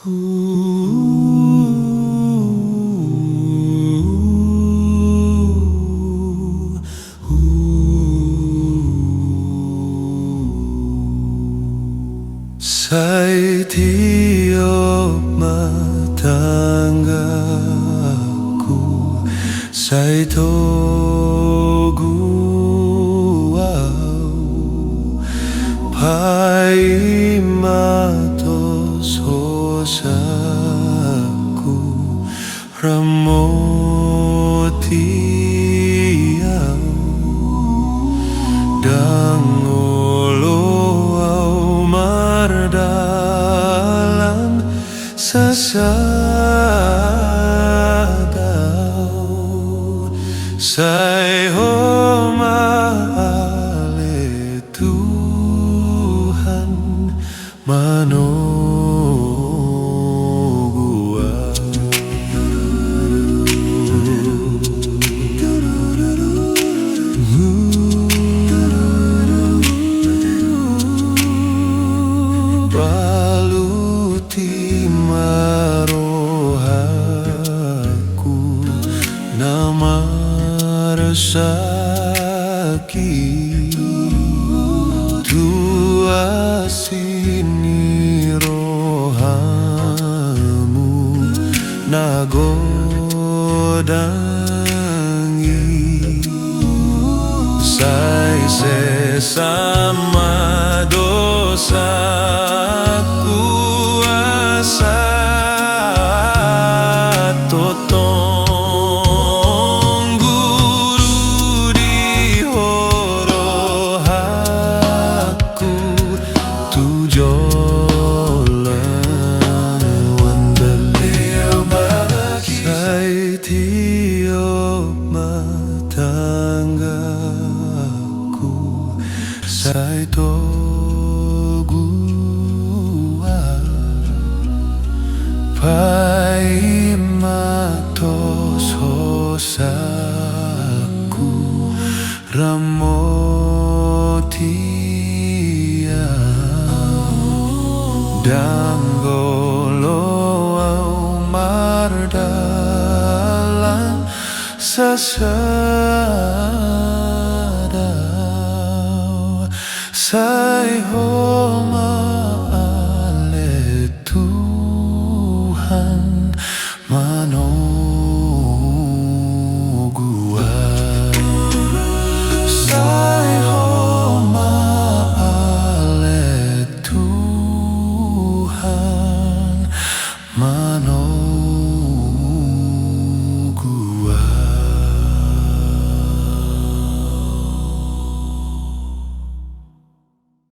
Sai tiup matanggaku, sai togu pai matos hosaku ramotia dangolo au mardalan sasadau sai homa ale Tuhan mano baluti marohaku nama resaki tua sini rohamu nagodangi sai sesama dosaku asa totong guru di horohaku tujolan wandaleo sai tiup matanggaku sai togu pai matos hosaku ramotia danggolo au mardalan sasadau sai homa ale Tuhan mano gua sai homa ale Tuhan mano